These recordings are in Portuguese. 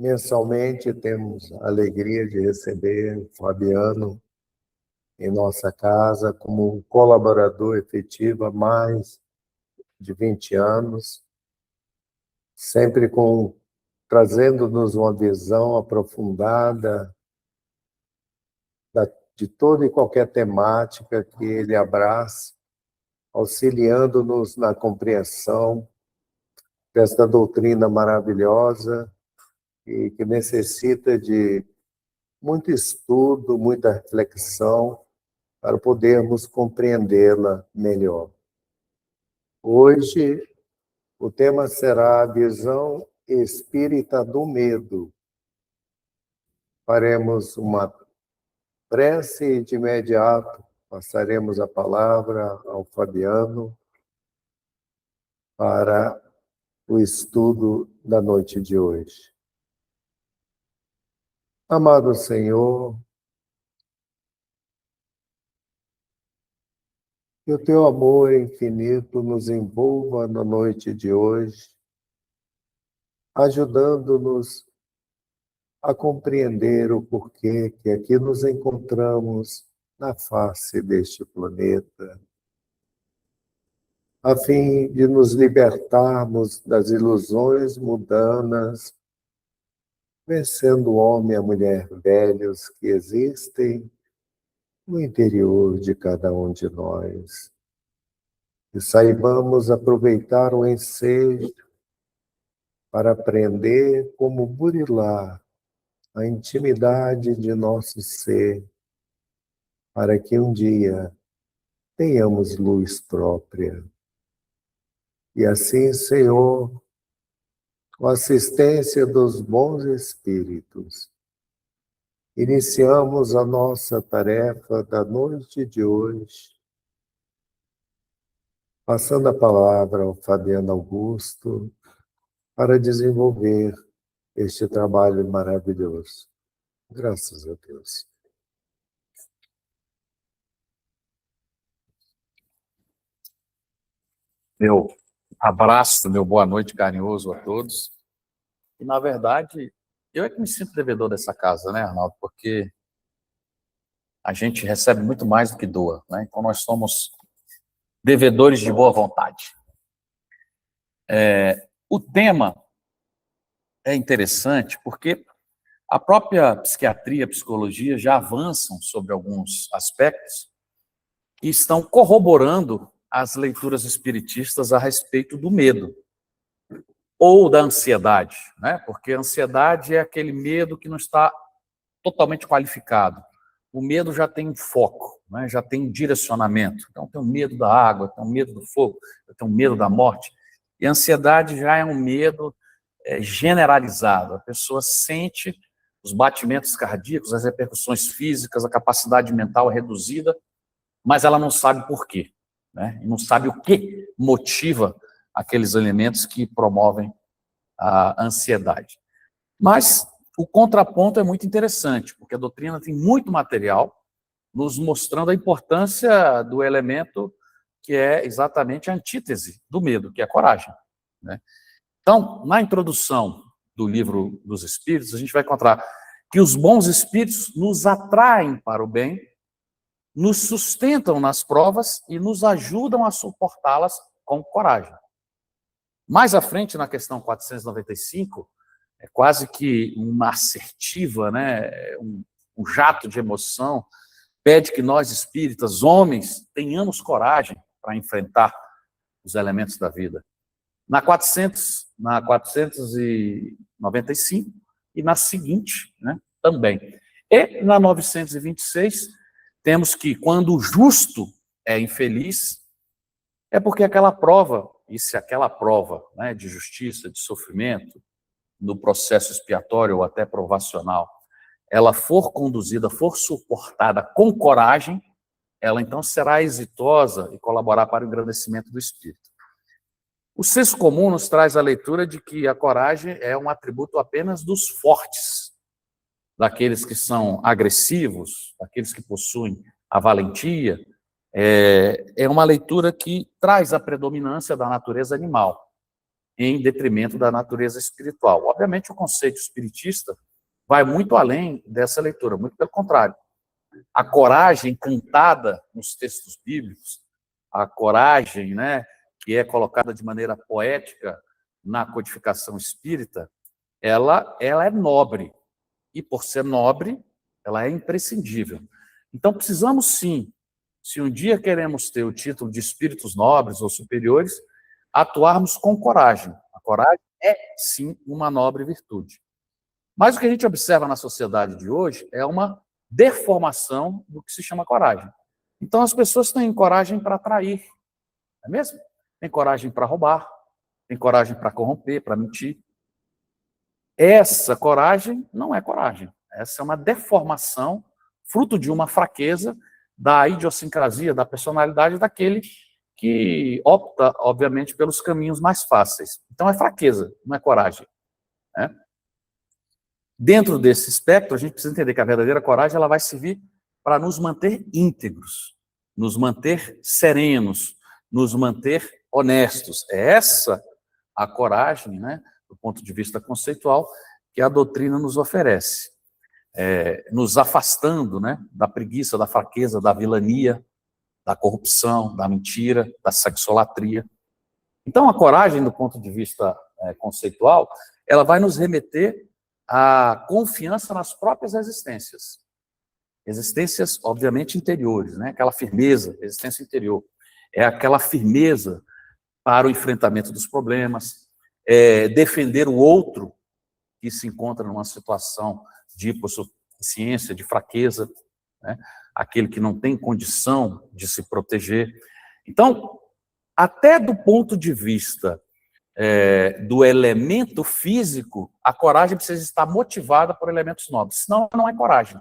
Mensalmente temos a alegria de receber o Fabiano em nossa casa como um colaborador efetivo há mais de 20 anos, sempre trazendo-nos uma visão aprofundada de toda e qualquer temática que ele abraça, auxiliando-nos na compreensão desta doutrina maravilhosa e que necessita de muito estudo, muita reflexão para podermos compreendê-la melhor. Hoje, o tema será a visão espírita do medo. Faremos uma prece e, de imediato, passaremos a palavra ao Fabiano para o estudo da noite de hoje. Amado Senhor, que o teu amor infinito nos envolva na noite de hoje, ajudando-nos a compreender o porquê que aqui nos encontramos na face deste planeta, a fim de nos libertarmos das ilusões mundanas, vencendo o homem e a mulher velhos que existem no interior de cada um de nós. E saibamos aproveitar o ensejo para aprender como burilar a intimidade de nosso ser, para que um dia tenhamos luz própria. E assim, Senhor, com a assistência dos bons espíritos, iniciamos a nossa tarefa da noite de hoje, passando a palavra ao Fabiano Augusto para desenvolver este trabalho maravilhoso. Graças a Deus. Meu abraço, meu boa noite carinhoso a todos. E, na verdade, eu é que me sinto devedor dessa casa, né, Arnaldo? Porque a gente recebe muito mais do que doa, né? Então, nós somos devedores de boa vontade. O tema é interessante porque a própria psiquiatria, a psicologia já avançam sobre alguns aspectos e estão corroborando as leituras espiritistas a respeito do medo ou da ansiedade, né? Porque a ansiedade é aquele medo que não está totalmente qualificado. O medo já tem um foco, né? Já tem um direcionamento. Então, eu tenho medo da água, eu tenho medo do fogo, eu tenho medo da morte. E a ansiedade já é um medo generalizado. A pessoa sente os batimentos cardíacos, as repercussões físicas, a capacidade mental é reduzida, mas ela não sabe por quê, né? E não sabe o que motiva aqueles elementos que promovem a ansiedade. Mas o contraponto é muito interessante, porque a doutrina tem muito material nos mostrando a importância do elemento que é exatamente a antítese do medo, que é a coragem, né? Então, na introdução do Livro dos Espíritos, a gente vai encontrar que os bons espíritos nos atraem para o bem, nos sustentam nas provas e nos ajudam a suportá-las com coragem. Mais à frente, na questão 495, é quase que uma assertiva, né? um jato de emoção, pede que nós espíritas, homens, tenhamos coragem para enfrentar os elementos da vida. Na 495 e na seguinte, né, também. E na 926, temos que quando o justo é infeliz, é porque aquela prova, e se aquela prova, né, de justiça, de sofrimento, no processo expiatório ou até provacional, ela for conduzida, for suportada com coragem, ela então será exitosa e colaborar para o engrandecimento do espírito. O senso comum nos traz a leitura de que a coragem é um atributo apenas dos fortes, daqueles que são agressivos, daqueles que possuem a valentia. É uma leitura que traz a predominância da natureza animal. em detrimento da natureza espiritual. Obviamente, o conceito espiritista vai muito além dessa leitura, muito pelo contrário. A coragem cantada nos textos bíblicos, a coragem, né, que é colocada de maneira poética na codificação espírita, ela é nobre. E, por ser nobre, ela é imprescindível. Então, precisamos sim, se um dia queremos ter o título de espíritos nobres ou superiores, atuarmos com coragem. A coragem é, sim, uma nobre virtude. Mas o que a gente observa na sociedade de hoje é uma deformação do que se chama coragem. Então, as pessoas têm coragem para atrair, não é mesmo? Tem coragem para roubar, tem coragem para corromper, para mentir. Essa coragem não é coragem. Essa é uma deformação, fruto de uma fraqueza da idiosincrasia, da personalidade daquele que opta, obviamente, pelos caminhos mais fáceis. Então, é fraqueza, não é coragem, né? Dentro desse espectro, a gente precisa entender que a verdadeira coragem ela vai servir para nos manter íntegros, nos manter serenos, nos manter honestos. É essa a coragem, né, do ponto de vista conceitual, que a doutrina nos oferece. Nos afastando, né, da preguiça, da fraqueza, da vilania, da corrupção, da mentira, da sexolatria. Então, a coragem, do ponto de vista conceitual, ela vai nos remeter à confiança nas próprias existências. Existências, obviamente, interiores, né? Aquela firmeza, existência interior. É aquela firmeza para o enfrentamento dos problemas, defender o outro que se encontra numa situação de hipossuficiência, de fraqueza, né? Aquele que não tem condição de se proteger. Então, até do ponto de vista do elemento físico, a coragem precisa estar motivada por elementos nobres, senão não é coragem.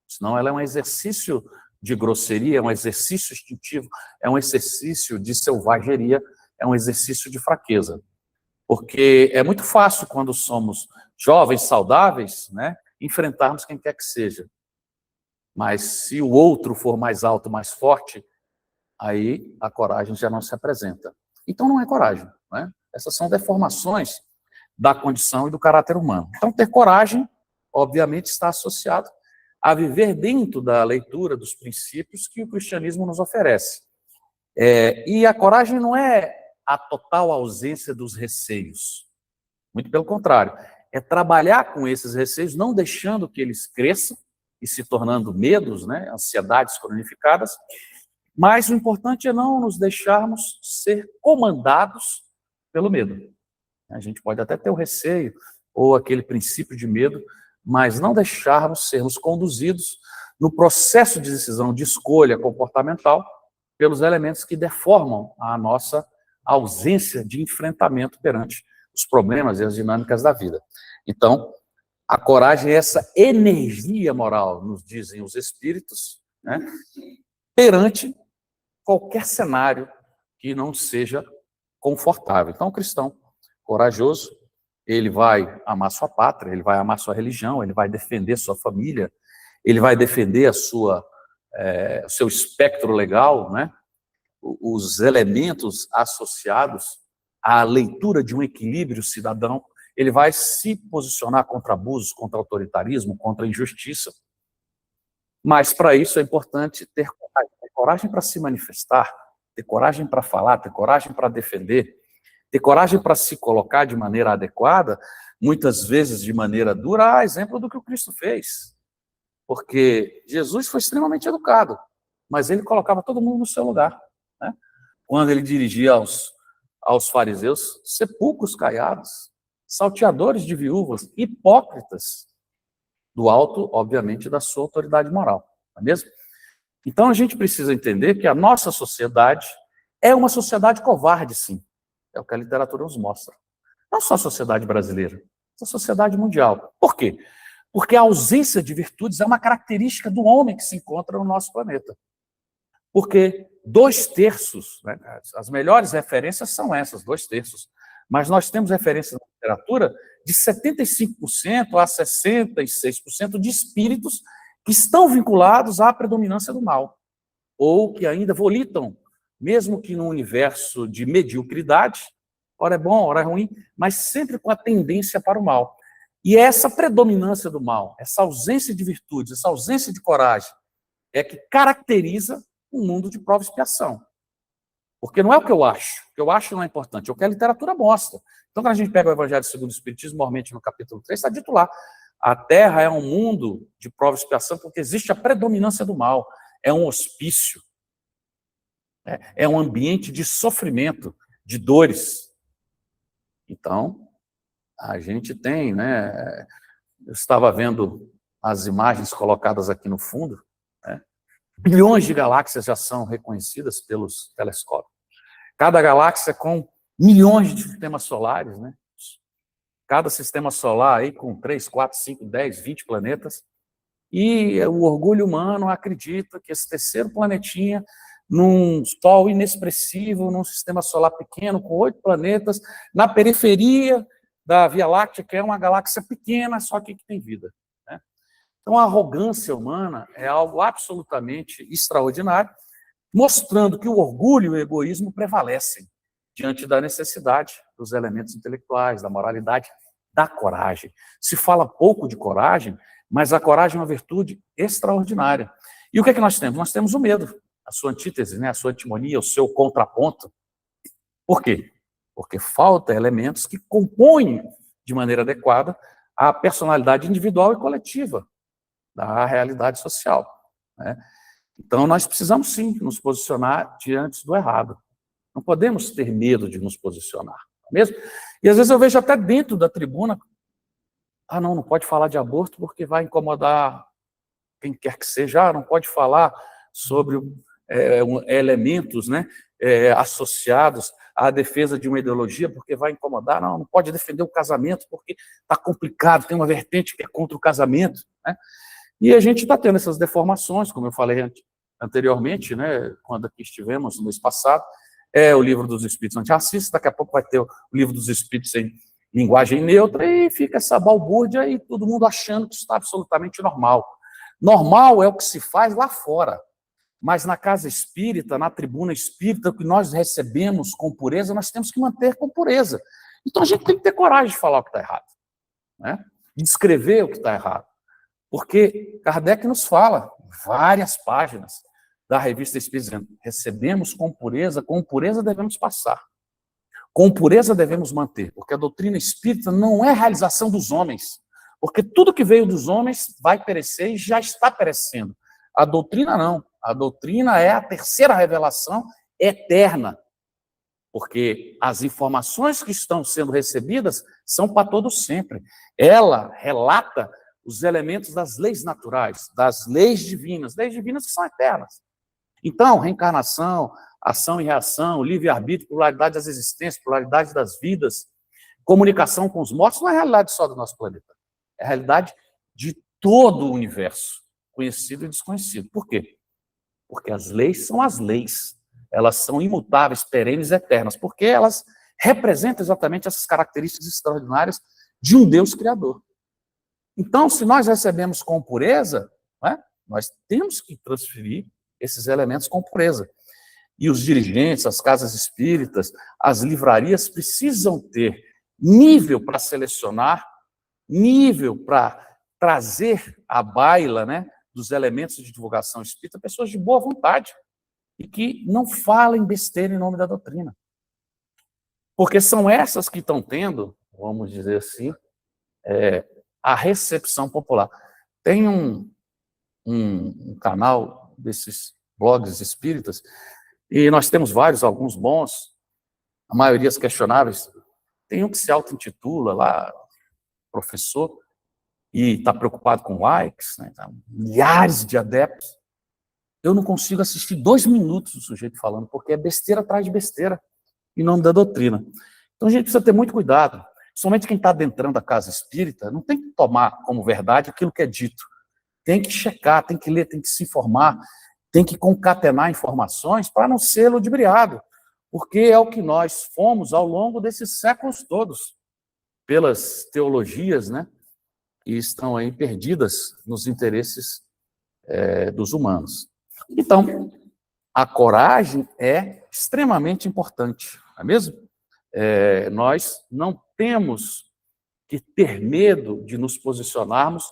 Senão ela é um exercício de grosseria, é um exercício instintivo, é um exercício de selvageria, é um exercício de fraqueza. Porque é muito fácil, quando somos jovens, saudáveis, né, enfrentarmos quem quer que seja. Mas se o outro for mais alto, mais forte, aí a coragem já não se apresenta. Então não é coragem, né? Essas são deformações da condição e do caráter humano. Então ter coragem, obviamente, está associado a viver dentro da leitura dos princípios que o cristianismo nos oferece. E a coragem não é a total ausência dos receios. Muito pelo contrário. É trabalhar com esses receios, não deixando que eles cresçam e se tornando medos, né, ansiedades cronificadas, mas o importante é não nos deixarmos ser comandados pelo medo. A gente pode até ter o receio ou aquele princípio de medo, mas não deixarmos sermos conduzidos no processo de decisão, de escolha comportamental, pelos elementos que deformam a nossa ausência de enfrentamento perante os problemas e as dinâmicas da vida. Então, a coragem é essa energia moral, nos dizem os espíritos, né, perante qualquer cenário que não seja confortável. Então, o cristão corajoso, ele vai amar sua pátria, ele vai amar sua religião, ele vai defender sua família, ele vai defender o seu espectro legal, né? Os elementos associados à leitura de um equilíbrio cidadão. Ele vai se posicionar contra abusos, contra autoritarismo, contra injustiça. Mas, para isso, é importante ter coragem para se manifestar, ter coragem para falar, ter coragem para defender, ter coragem para se colocar de maneira adequada, muitas vezes de maneira dura, a exemplo do que o Cristo fez. Porque Jesus foi extremamente educado, mas ele colocava todo mundo no seu lugar, né? Quando ele dirigia aos fariseus, sepulcros caiados, salteadores de viúvas, hipócritas, do alto, obviamente, da sua autoridade moral, não é mesmo? Então a gente precisa entender que a nossa sociedade é uma sociedade covarde, sim. É o que a literatura nos mostra. Não só a sociedade brasileira, mas a sociedade mundial. Por quê? Porque a ausência de virtudes é uma característica do homem que se encontra no nosso planeta. Porque 2/3, né, as melhores referências são essas, 2/3. Mas nós temos referências na literatura de 75% a 66% de espíritos que estão vinculados à predominância do mal, ou que ainda volitam, mesmo que num universo de mediocridade, ora é bom, ora é ruim, mas sempre com a tendência para o mal. E essa predominância do mal, essa ausência de virtudes, essa ausência de coragem, é que caracteriza o mundo de prova e expiação. Porque não é o que eu acho não é importante, é o que a literatura mostra. Então, quando a gente pega o Evangelho segundo o Espiritismo, normalmente no capítulo 3, está dito lá, a Terra é um mundo de prova e expiação porque existe a predominância do mal, é um hospício, é um ambiente de sofrimento, de dores. Então, a gente tem, né? Eu estava vendo as imagens colocadas aqui no fundo, né? Bilhões de galáxias já são reconhecidas pelos telescópios. Cada galáxia com milhões de sistemas solares, né? Cada sistema solar aí com 3, 4, 5, 10, 20 planetas. E o orgulho humano acredita que esse terceiro planetinha, num sol inexpressivo, num sistema solar pequeno, com 8 planetas, na periferia da Via Láctea, que é uma galáxia pequena, só que tem vida. Né? Então, a arrogância humana é algo absolutamente extraordinário, mostrando que o orgulho e o egoísmo prevalecem diante da necessidade dos elementos intelectuais, da moralidade, da coragem. Se fala pouco de coragem, mas a coragem é uma virtude extraordinária. E o que é que nós temos? Nós temos o medo, a sua antítese, né? A sua antimonia, o seu contraponto. Por quê? Porque falta elementos que compõem de maneira adequada a personalidade individual e coletiva da realidade social. Né? Então, nós precisamos, sim, nos posicionar diante do errado. Não podemos ter medo de nos posicionar. Mesmo? E, às vezes, eu vejo até dentro da tribuna, não pode falar de aborto porque vai incomodar quem quer que seja, não pode falar sobre elementos, né, associados à defesa de uma ideologia porque vai incomodar, não pode defender o casamento porque está complicado, tem uma vertente que é contra o casamento. Né? E a gente está tendo essas deformações, como eu falei anteriormente, né, quando aqui estivemos no mês passado, o livro dos espíritos antirracistas, daqui a pouco vai ter o livro dos espíritos em linguagem neutra, e fica essa balbúrdia e todo mundo achando que isso está absolutamente normal. Normal é o que se faz lá fora, mas na casa espírita, na tribuna espírita, o que nós recebemos com pureza, nós temos que manter com pureza. Então a gente tem que ter coragem de falar o que está errado, né? De descrever o que está errado. Porque Kardec nos fala, várias páginas da revista Espírita, dizendo, recebemos com pureza devemos passar. Com pureza devemos manter, porque a doutrina espírita não é a realização dos homens, porque tudo que veio dos homens vai perecer e já está perecendo. A doutrina não, a doutrina é a terceira revelação eterna, porque as informações que estão sendo recebidas são para todo sempre. Ela relata os elementos das leis naturais, das leis divinas que são eternas. Então, reencarnação, ação e reação, livre-arbítrio, pluralidade das existências, pluralidade das vidas, comunicação com os mortos, não é a realidade só do nosso planeta. É a realidade de todo o universo, conhecido e desconhecido. Por quê? Porque as leis são as leis. Elas são imutáveis, perenes e eternas, porque elas representam exatamente essas características extraordinárias de um Deus criador. Então, se nós recebemos com pureza, né, nós temos que transferir esses elementos com pureza. E os dirigentes, as casas espíritas, as livrarias precisam ter nível para selecionar, nível para trazer à baila, né, dos elementos de divulgação espírita, pessoas de boa vontade e que não falem besteira em nome da doutrina. Porque são essas que estão tendo, vamos dizer assim, a recepção popular. Tem um canal desses blogs espíritas, e nós temos vários, alguns bons, a maioria questionáveis. Tem um que se auto-intitula lá, professor, e está preocupado com likes, né? Milhares de adeptos. Eu não consigo assistir 2 minutos do sujeito falando, porque é besteira atrás de besteira, em nome da doutrina. Então a gente precisa ter muito cuidado. Somente quem está adentrando a casa espírita não tem que tomar como verdade aquilo que é dito. Tem que checar, tem que ler, tem que se informar, tem que concatenar informações para não ser ludibriado, porque é o que nós fomos ao longo desses séculos todos, pelas teologias, né, que estão aí perdidas nos interesses dos humanos. Então, a coragem é extremamente importante, não é mesmo? Nós não temos que ter medo de nos posicionarmos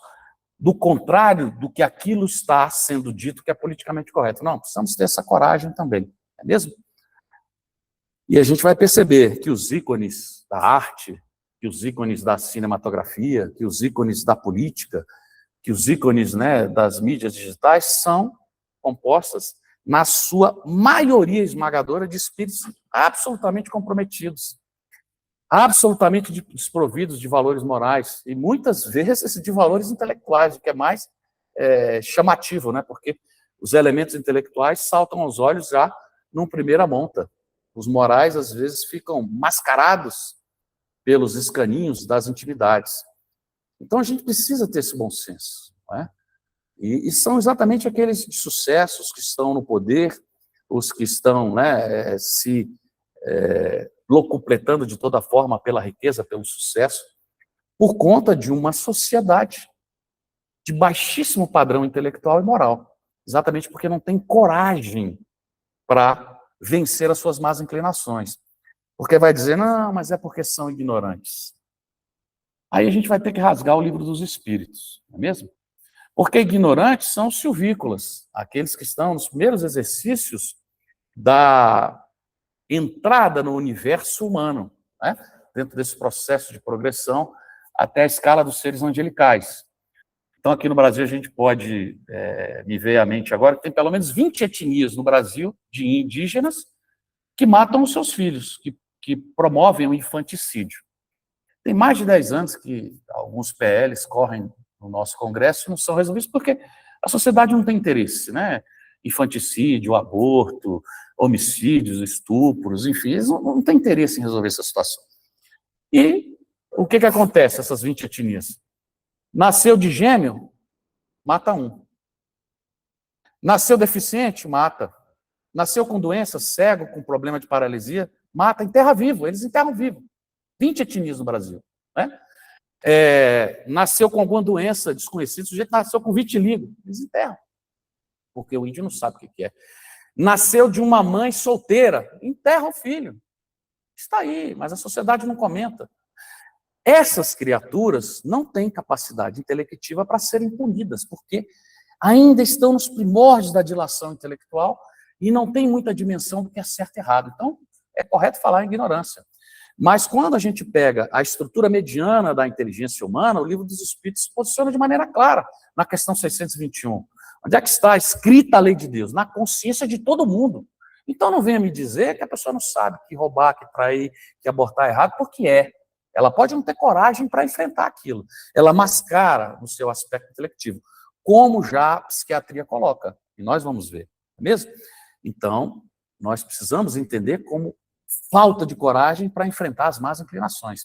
do contrário do que aquilo está sendo dito que é politicamente correto. Não, precisamos ter essa coragem também, não é mesmo? E a gente vai perceber que os ícones da arte, que os ícones da cinematografia, que os ícones da política, que os ícones, né, das mídias digitais são compostas, na sua maioria esmagadora, de espíritos absolutamente comprometidos, absolutamente desprovidos de valores morais, e muitas vezes de valores intelectuais, o que é mais chamativo, né? Porque os elementos intelectuais saltam aos olhos já num primeira monta. Os morais, às vezes, ficam mascarados pelos escaninhos das intimidades. Então, a gente precisa ter esse bom senso, não é? E são exatamente aqueles de sucesso, os que estão no poder, os que estão, né, se locupletando de toda forma pela riqueza, pelo sucesso, por conta de uma sociedade de baixíssimo padrão intelectual e moral, exatamente porque não tem coragem para vencer as suas más inclinações. Porque vai dizer, não, mas é porque são ignorantes. Aí a gente vai ter que rasgar o livro dos espíritos, não é mesmo? Porque ignorantes são os silvícolas, aqueles que estão nos primeiros exercícios da entrada no universo humano, né? Dentro desse processo de progressão até a escala dos seres angelicais. Então, aqui no Brasil, a gente pode me ver à mente agora que tem pelo menos 20 etnias no Brasil de indígenas que matam os seus filhos, que promovem o infanticídio. Tem mais de 10 anos que alguns PLs correm no nosso Congresso e não são resolvidos porque a sociedade não tem interesse, né? Infanticídio, aborto, homicídios, estupros, enfim, eles não têm interesse em resolver essa situação. E o que acontece, essas 20 etnias? Nasceu de gêmeo, mata um. Nasceu deficiente, mata. Nasceu com doença, cego, com problema de paralisia, mata, enterra vivo, eles enterram vivo. 20 etnias no Brasil, né? Nasceu com alguma doença desconhecida, o sujeito nasceu com vitiligo, eles enterram, porque o índio não sabe o que é. Nasceu de uma mãe solteira, enterra o filho. Está aí, mas a sociedade não comenta. Essas criaturas não têm capacidade intelectiva para serem punidas, porque ainda estão nos primórdios da dilação intelectual e não tem muita dimensão do que é certo e errado. Então, é correto falar em ignorância. Mas quando a gente pega a estrutura mediana da inteligência humana, o Livro dos Espíritos se posiciona de maneira clara na questão 621. Onde é que está escrita a lei de Deus? Na consciência de todo mundo. Então não venha me dizer que a pessoa não sabe que roubar, que trair, que abortar é errado, porque é. Ela pode não ter coragem para enfrentar aquilo. Ela mascara no seu aspecto intelectivo, como já a psiquiatria coloca. E nós vamos ver, não é mesmo? Então, nós precisamos entender como falta de coragem para enfrentar as más inclinações.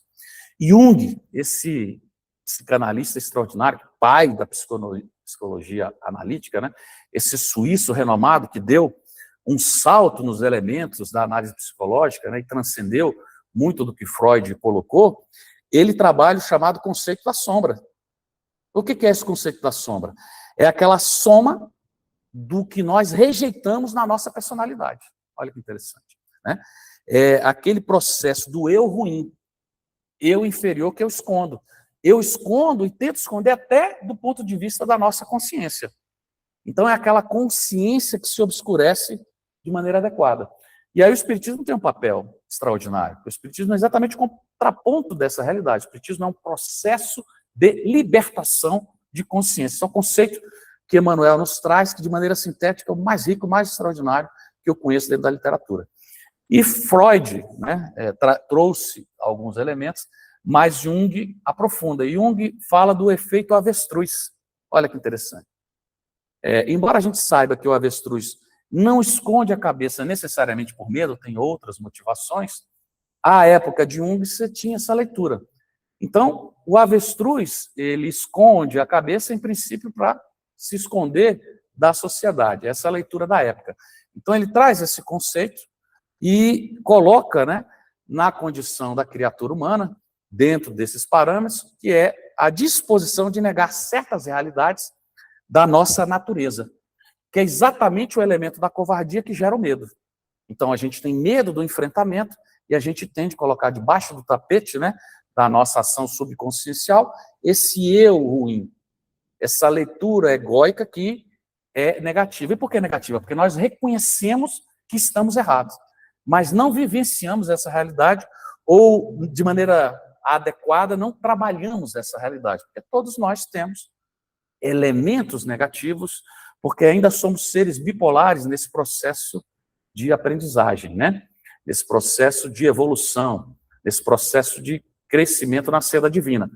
Jung, esse psicanalista extraordinário, pai da psicologia analítica, né? Esse suíço renomado que deu um salto nos elementos da análise psicológica, né? E transcendeu muito do que Freud colocou, ele trabalha o chamado conceito da sombra. O que é esse conceito da sombra? É aquela soma do que nós rejeitamos na nossa personalidade. Olha que interessante, né? É aquele processo do eu ruim, eu inferior que eu escondo. Eu escondo e tento esconder até do ponto de vista da nossa consciência. Então é aquela consciência que se obscurece de maneira adequada. E aí o Espiritismo tem um papel extraordinário. O Espiritismo é exatamente o contraponto dessa realidade. O Espiritismo é um processo de libertação de consciência. Esse é o conceito que Emmanuel nos traz, que de maneira sintética é o mais rico, mais extraordinário que eu conheço dentro da literatura. E Freud, né, trouxe alguns elementos, mas Jung aprofunda. E Jung fala do efeito avestruz. Olha que interessante. Embora a gente saiba que o avestruz não esconde a cabeça necessariamente por medo, tem outras motivações, à época de Jung você tinha essa leitura. Então, o avestruz, ele esconde a cabeça, em princípio, para se esconder da sociedade. Essa é a leitura da época. Então, ele traz esse conceito e coloca, né, na condição da criatura humana, dentro desses parâmetros, que é a disposição de negar certas realidades da nossa natureza, que é exatamente o elemento da covardia que gera o medo. Então, a gente tem medo do enfrentamento e a gente tende a colocar debaixo do tapete, né, da nossa ação subconsciencial, esse eu ruim, essa leitura egóica que é negativa. E por que negativa? Porque nós reconhecemos que estamos errados, mas não vivenciamos essa realidade ou, de maneira adequada, não trabalhamos essa realidade, porque todos nós temos elementos negativos, porque ainda somos seres bipolares nesse processo de aprendizagem, né? Nesse processo de evolução, nesse processo de crescimento na seda divina.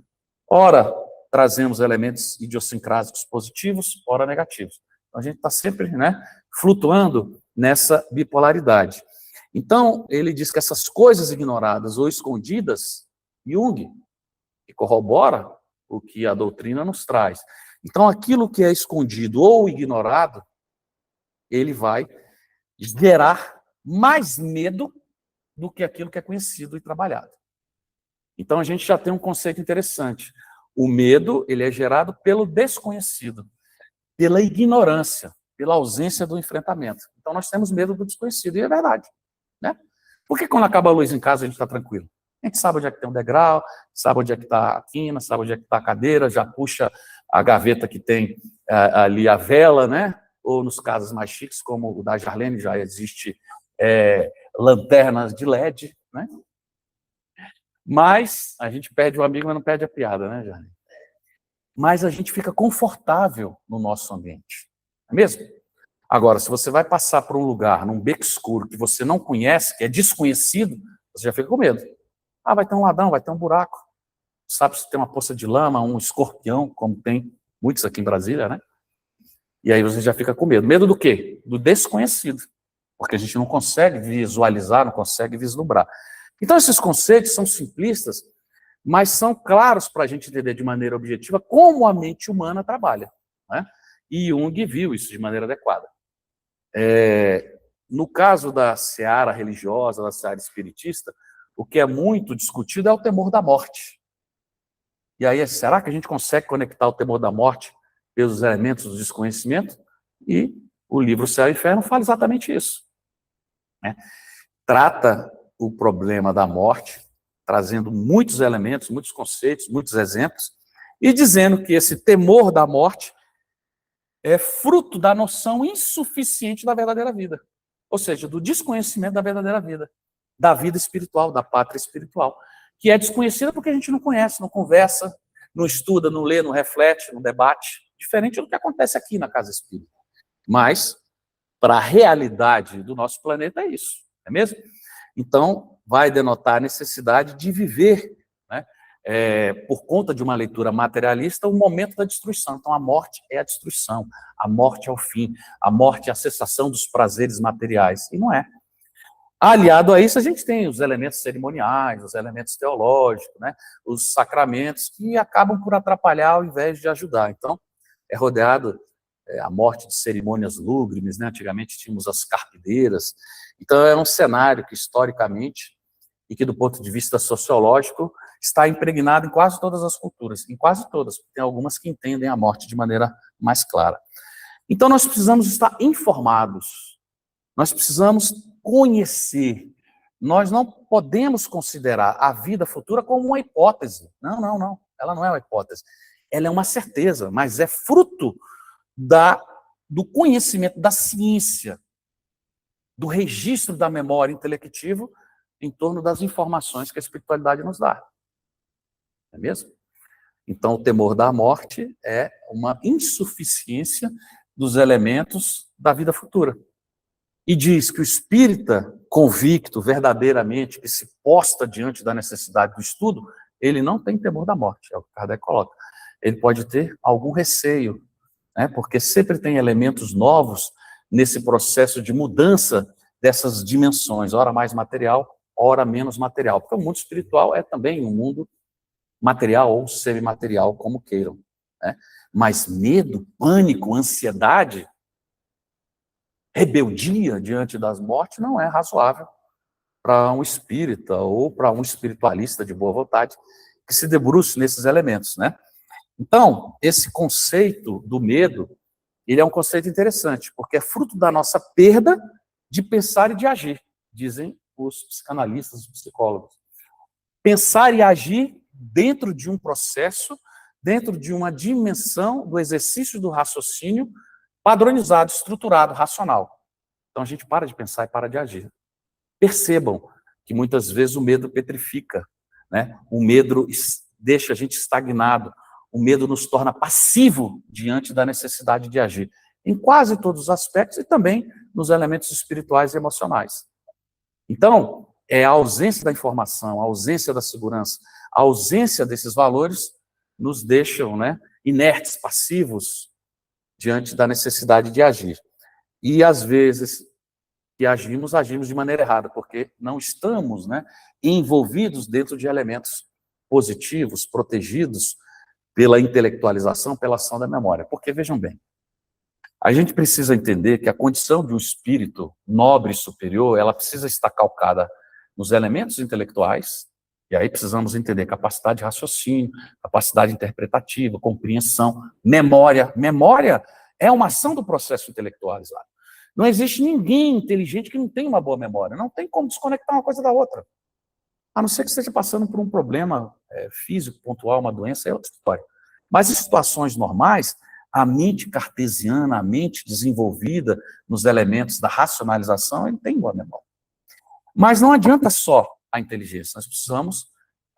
Ora, trazemos elementos idiosincrásicos positivos, ora negativos. Então, a gente está sempre, né, flutuando nessa bipolaridade. Então, ele diz que essas coisas ignoradas ou escondidas, Jung, que corrobora o que a doutrina nos traz. Então, aquilo que é escondido ou ignorado, ele vai gerar mais medo do que aquilo que é conhecido e trabalhado. Então, a gente já tem um conceito interessante. O medo, ele é gerado pelo desconhecido, pela ignorância, pela ausência do enfrentamento. Então, nós temos medo do desconhecido, e é verdade, né? Por que quando acaba a luz em casa a gente está tranquilo? A gente sabe onde é que tem um degrau, sabe onde é que está a quina, sabe onde é que está a cadeira, já puxa a gaveta que tem ali a vela, né? Ou nos casos mais chiques, como o da Jarlene, já existe lanternas de LED, né? Mas a gente perde o amigo, mas não perde a piada, né, Jarlene? Mas a gente fica confortável no nosso ambiente, não é mesmo? Agora, se você vai passar por um lugar, num beco escuro, que você não conhece, que é desconhecido, você já fica com medo. Ah, vai ter um ladrão, vai ter um buraco. Sabe se tem uma poça de lama, um escorpião, como tem muitos aqui em Brasília, né? E aí você já fica com medo. Medo do quê? Do desconhecido. Porque a gente não consegue visualizar, não consegue vislumbrar. Então, esses conceitos são simplistas, mas são claros para a gente entender de maneira objetiva como a mente humana trabalha, né? E Jung viu isso de maneira adequada. No caso da seara religiosa, da seara espiritista, o que é muito discutido é o temor da morte. E aí, será que a gente consegue conectar o temor da morte pelos elementos do desconhecimento? E o livro Céu e Inferno fala exatamente isso, né? Trata o problema da morte, trazendo muitos elementos, muitos conceitos, muitos exemplos, e dizendo que esse temor da morte é fruto da noção insuficiente da verdadeira vida. Ou seja, do desconhecimento da verdadeira vida, da vida espiritual, da pátria espiritual, que é desconhecida porque a gente não conhece, não conversa, não estuda, não lê, não reflete, não debate, diferente do que acontece aqui na Casa Espírita. Mas, para a realidade do nosso planeta, é isso, não é mesmo? Então, vai denotar a necessidade de viver, né, por conta de uma leitura materialista, o momento da destruição. Então, a morte é a destruição, a morte é o fim, a morte é a cessação dos prazeres materiais. E não é. Aliado a isso, a gente tem os elementos cerimoniais, os elementos teológicos, né, os sacramentos, que acabam por atrapalhar ao invés de ajudar. Então, é rodeado a morte de cerimônias lúgubres, né? Antigamente tínhamos as carpideiras. Então, é um cenário que, historicamente, e que, do ponto de vista sociológico, está impregnado em quase todas as culturas, em quase todas, porque tem algumas que entendem a morte de maneira mais clara. Então, nós precisamos estar informados, nós precisamos conhecer, nós não podemos considerar a vida futura como uma hipótese. Não, não, não, ela não é uma hipótese, ela é uma certeza, mas é fruto do conhecimento, da ciência, do registro da memória intelectiva em torno das informações que a espiritualidade nos dá. Não é mesmo? Então, o temor da morte é uma insuficiência dos elementos da vida futura. E diz que o espírita convicto, verdadeiramente, que se posta diante da necessidade do estudo, ele não tem temor da morte, é o que Kardec coloca. Ele pode ter algum receio, né, porque sempre tem elementos novos nesse processo de mudança dessas dimensões, ora mais material, ora menos material, porque o mundo espiritual é também um mundo material ou semimaterial, como queiram, né? Mas medo, pânico, ansiedade, rebeldia diante das mortes não é razoável para um espírita ou para um espiritualista de boa vontade que se debruce nesses elementos, né? Então, esse conceito do medo, ele é um conceito interessante, porque é fruto da nossa perda de pensar e de agir, dizem os psicanalistas, os psicólogos. Pensar e agir dentro de um processo, dentro de uma dimensão do exercício do raciocínio padronizado, estruturado, racional. Então a gente para de pensar e para de agir. Percebam que muitas vezes o medo petrifica, né? O medo deixa a gente estagnado, o medo nos torna passivo diante da necessidade de agir, em quase todos os aspectos e também nos elementos espirituais e emocionais. Então, é a ausência da informação, a ausência da segurança, a ausência desses valores nos deixam, né, inertes, passivos, diante da necessidade de agir. E, às vezes, que agimos de maneira errada, porque não estamos, né, envolvidos dentro de elementos positivos, protegidos pela intelectualização, pela ação da memória. Porque, vejam bem, a gente precisa entender que a condição de um espírito nobre e superior, ela precisa estar calcada nos elementos intelectuais, e aí precisamos entender capacidade de raciocínio, capacidade interpretativa, compreensão, memória. Memória é uma ação do processo intelectualizado. Não existe ninguém inteligente que não tenha uma boa memória. Não tem como desconectar uma coisa da outra. A não ser que esteja passando por um problema físico, pontual, uma doença, é outra história. Mas em situações normais, a mente cartesiana, a mente desenvolvida nos elementos da racionalização, ele tem boa memória. Mas não adianta só a inteligência, nós precisamos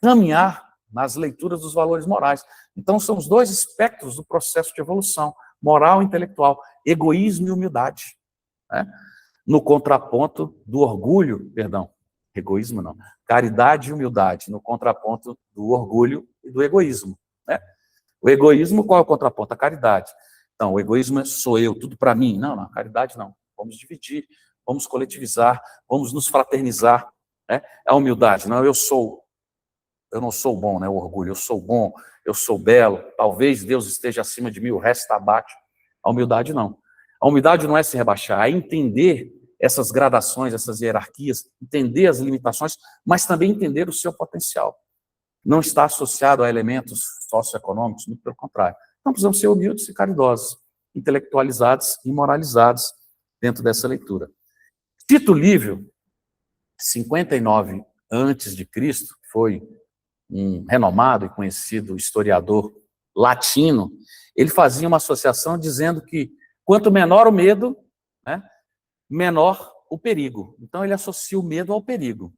caminhar nas leituras dos valores morais. Então são os dois espectros do processo de evolução, moral e intelectual, egoísmo e humildade. Né? No contraponto do orgulho, egoísmo não, caridade e humildade, no contraponto do orgulho e do egoísmo. Né? O egoísmo, qual é o contraponto? A caridade. Então, o egoísmo é sou eu, tudo para mim. Não, a caridade não. Vamos dividir, vamos coletivizar, vamos nos fraternizar. Né? A humildade, não, eu não sou bom, né? O orgulho, eu sou bom, eu sou belo, talvez Deus esteja acima de mim, o resto está abaixo. A humildade não. A humildade não é se rebaixar, é entender essas gradações, essas hierarquias, entender as limitações, mas também entender o seu potencial. Não está associado a elementos socioeconômicos, muito pelo contrário. Então, precisamos ser humildes e caridosos, intelectualizados e moralizados dentro dessa leitura. Tito Livio, 59 a.C., foi um renomado e conhecido historiador latino, ele fazia uma associação dizendo que quanto menor o medo, né, menor o perigo. Então, ele associa o medo ao perigo.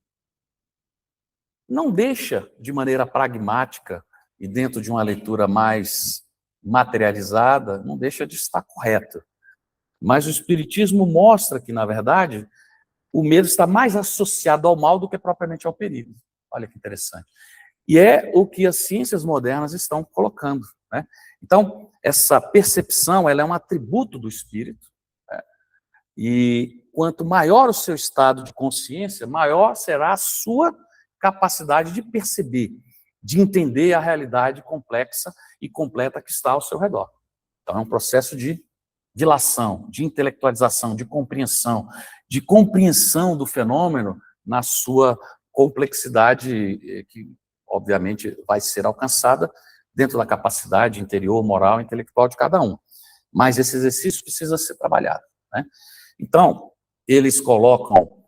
Não deixa, de maneira pragmática e dentro de uma leitura mais materializada, não deixa de estar correto. Mas o Espiritismo mostra que, na verdade, o medo está mais associado ao mal do que propriamente ao perigo. Olha que interessante. E é o que as ciências modernas estão colocando. Né? Então, essa percepção ela é um atributo do espírito, né? E quanto maior o seu estado de consciência, maior será a sua capacidade de perceber, de entender a realidade complexa e completa que está ao seu redor. Então, é um processo de dilação, de intelectualização, de compreensão do fenômeno na sua complexidade, que obviamente vai ser alcançada dentro da capacidade interior, moral e intelectual de cada um. Mas esse exercício precisa ser trabalhado. Né? Então, eles colocam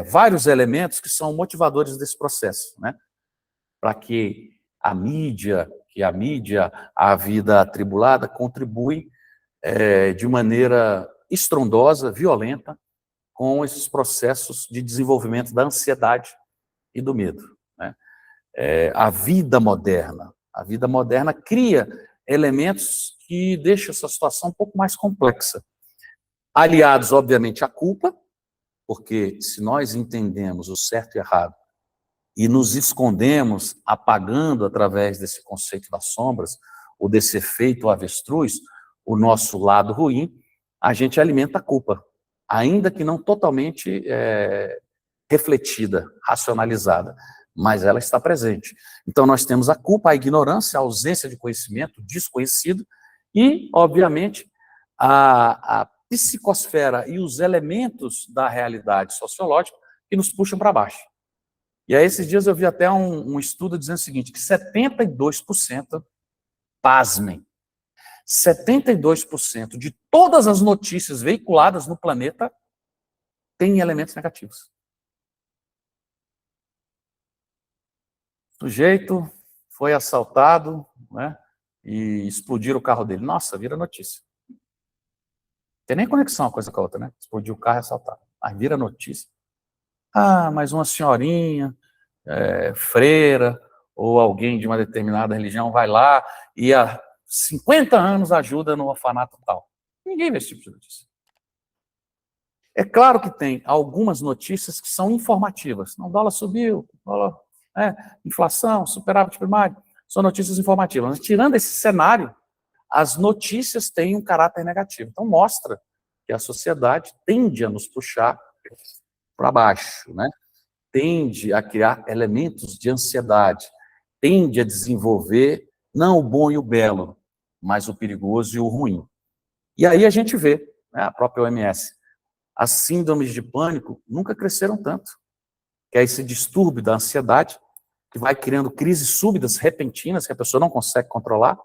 vários elementos que são motivadores desse processo, né? Para que a mídia, a vida atribulada, contribui de maneira estrondosa, violenta, com esses processos de desenvolvimento da ansiedade e do medo. Né? A vida moderna cria elementos que deixam essa situação um pouco mais complexa. Aliados, obviamente, à culpa, porque se nós entendemos o certo e errado e nos escondemos apagando através desse conceito das sombras, ou desse efeito avestruz, o nosso lado ruim, a gente alimenta a culpa, ainda que não totalmente refletida, racionalizada, mas ela está presente. Então nós temos a culpa, a ignorância, a ausência de conhecimento, desconhecido, e, obviamente, a psicosfera e os elementos da realidade sociológica que nos puxam para baixo. E aí, esses dias eu vi até um estudo dizendo o seguinte, que 72%, pasmem, 72% de todas as notícias veiculadas no planeta têm elementos negativos. O sujeito foi assaltado, né, e explodiram o carro dele. Nossa, vira notícia. Tem nem conexão uma coisa com a outra, né? Explodiu o carro e assaltado. Mas vira notícia. Ah, mas uma senhorinha, freira, ou alguém de uma determinada religião vai lá e há 50 anos ajuda no orfanato tal. Ninguém vê esse tipo de notícia. É claro que tem algumas notícias que são informativas. Não, o dólar subiu, dólar, inflação, superávit primário, são notícias informativas. Mas tirando esse cenário, as notícias têm um caráter negativo. Então mostra que a sociedade tende a nos puxar para baixo, né? Tende a criar elementos de ansiedade, tende a desenvolver não o bom e o belo, mas o perigoso e o ruim. E aí a gente vê, né, a própria OMS, as síndromes de pânico nunca cresceram tanto, que é esse distúrbio da ansiedade, que vai criando crises súbitas, repentinas, que a pessoa não consegue controlar,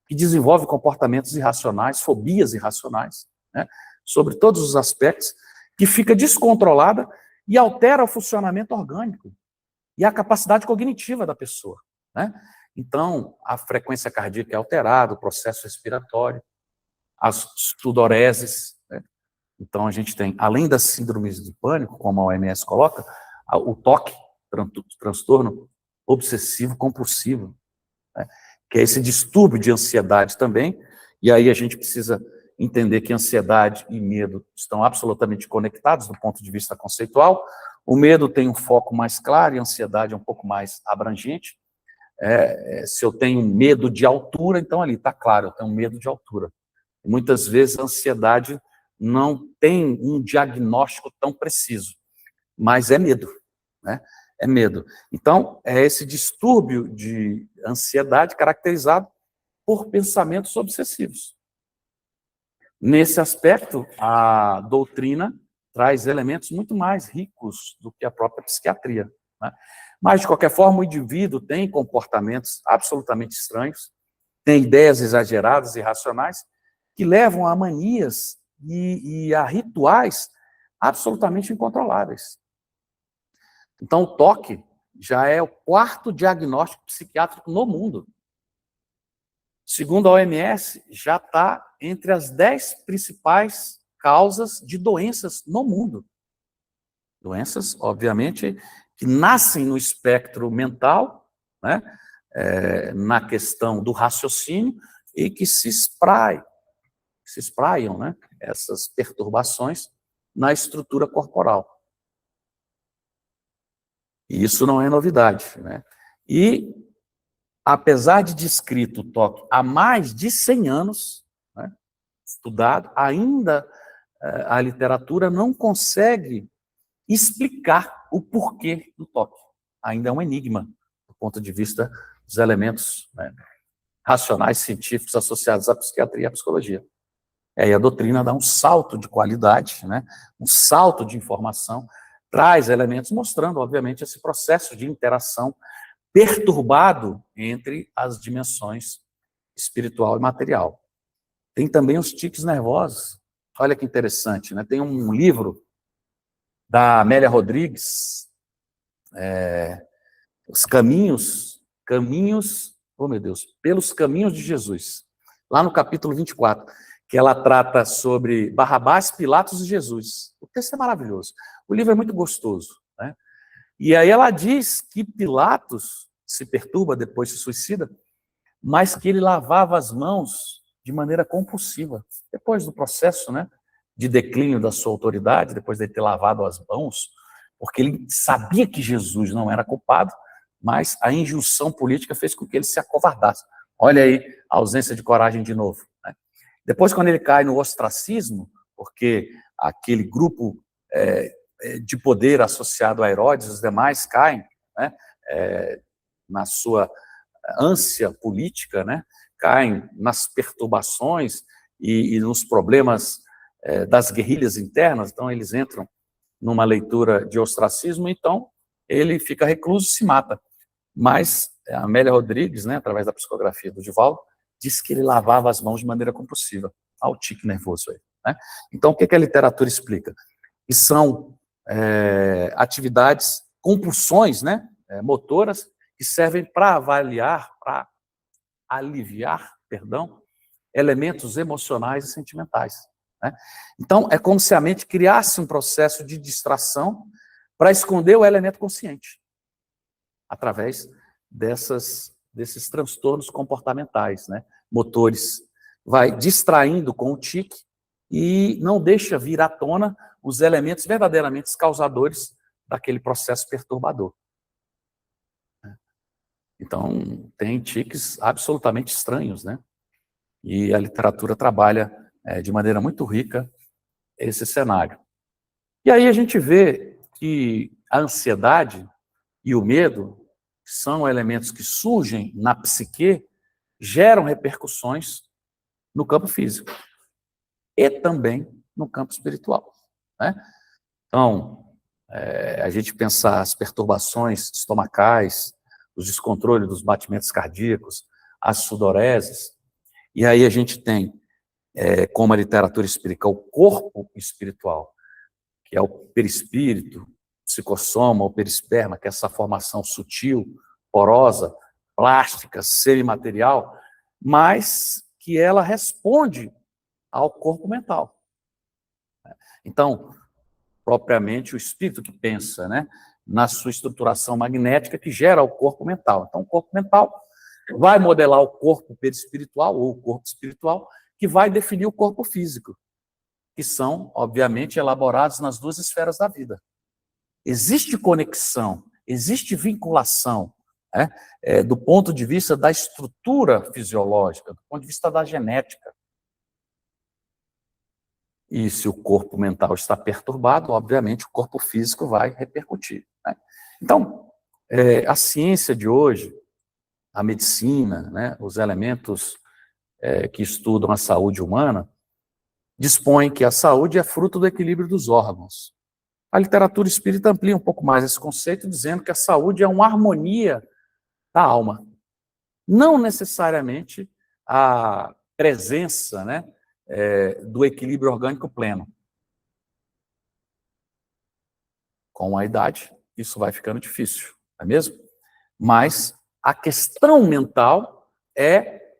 que desenvolve comportamentos irracionais, fobias irracionais, né, sobre todos os aspectos, que fica descontrolada e altera o funcionamento orgânico e a capacidade cognitiva da pessoa, né? Então, a frequência cardíaca é alterada, o processo respiratório, as sudoreses, né? Então, a gente tem, além das síndromes de pânico, como a OMS coloca, o TOC, transtorno obsessivo compulsivo, né? Que é esse distúrbio de ansiedade também, e aí a gente precisa entender que ansiedade e medo estão absolutamente conectados do ponto de vista conceitual. O medo tem um foco mais claro e a ansiedade é um pouco mais abrangente. Se eu tenho medo de altura, então ali está claro, eu tenho medo de altura. E muitas vezes a ansiedade não tem um diagnóstico tão preciso, mas é medo, né? É medo. Então, é esse distúrbio de ansiedade caracterizado por pensamentos obsessivos. Nesse aspecto, a doutrina traz elementos muito mais ricos do que a própria psiquiatria, né? Mas, de qualquer forma, o indivíduo tem comportamentos absolutamente estranhos, tem ideias exageradas e irracionais, que levam a manias e a rituais absolutamente incontroláveis. Então, o TOC já é o 4º diagnóstico psiquiátrico no mundo. Segundo a OMS, já está entre as 10 principais causas de doenças no mundo. Doenças, obviamente, que nascem no espectro mental, né, na questão do raciocínio, e que se espraiam, né, essas perturbações na estrutura corporal. E isso não é novidade, né? E, apesar de descrito o TOC há mais de 100 anos, né, estudado, ainda a literatura não consegue explicar o porquê do TOC. Ainda é um enigma, do ponto de vista dos elementos, né, racionais, científicos associados à psiquiatria e à psicologia. E aí a doutrina dá um salto de qualidade, né, um salto de informação, traz elementos mostrando, obviamente, esse processo de interação perturbado entre as dimensões espiritual e material. Tem também os tiques nervosos. Olha que interessante, né? Tem um livro da Amélia Rodrigues, Os Caminhos, oh meu Deus, pelos caminhos de Jesus, lá no capítulo 24, que ela trata sobre Barrabás, Pilatos e Jesus. O texto é maravilhoso. O livro é muito gostoso, né? E aí ela diz que Pilatos se perturba, depois se suicida, mas que ele lavava as mãos de maneira compulsiva. Depois do processo, né, de declínio da sua autoridade, depois de ter lavado as mãos, porque ele sabia que Jesus não era culpado, mas a injunção política fez com que ele se acovardasse. Olha aí a ausência de coragem de novo, né? Depois, quando ele cai no ostracismo, porque aquele grupo de poder associado a Herodes, os demais caem, né, na sua ânsia política, né, caem nas perturbações e nos problemas das guerrilhas internas, então eles entram numa leitura de ostracismo, então ele fica recluso e se mata. Mas a Amélia Rodrigues, né, através da psicografia do Divaldo, diz que ele lavava as mãos de maneira compulsiva. Olha o tique nervoso aí, né? Então, o que a literatura explica? Que são atividades, compulsões, né, motoras, que servem para avaliar, para aliviar, perdão, elementos emocionais e sentimentais, né? Então, é como se a mente criasse um processo de distração para esconder o elemento consciente, através desses transtornos comportamentais, né? Motores. Vai distraindo com o tique e não deixa vir à tona os elementos verdadeiramente causadores daquele processo perturbador. Então, tem tiques absolutamente estranhos, né? E a literatura trabalha de maneira muito rica esse cenário. E aí a gente vê que a ansiedade e o medo, que são elementos que surgem na psique, geram repercussões no campo físico e também no campo espiritual, né? Então, a gente pensar as perturbações estomacais, os descontroles dos batimentos cardíacos, as sudoreses, e aí a gente tem, como a literatura explica, o corpo espiritual, que é o perispírito, psicossoma, ou perisperma, que é essa formação sutil, porosa, plástica, semimaterial, mas que ela responde ao corpo mental. Então, propriamente o espírito que pensa, né, na sua estruturação magnética que gera o corpo mental. Então, o corpo mental vai modelar o corpo perispiritual ou o corpo espiritual, que vai definir o corpo físico, que são, obviamente, elaborados nas duas esferas da vida. Existe conexão, existe vinculação, né, do ponto de vista da estrutura fisiológica, do ponto de vista da genética. E se o corpo mental está perturbado, obviamente o corpo físico vai repercutir, né? Então, a ciência de hoje, a medicina, né, os elementos que estudam a saúde humana, dispõem que a saúde é fruto do equilíbrio dos órgãos. A literatura espírita amplia um pouco mais esse conceito, dizendo que a saúde é uma harmonia da alma. Não necessariamente a presença, né, do equilíbrio orgânico pleno. Com a idade, isso vai ficando difícil, não é mesmo? Mas a questão mental é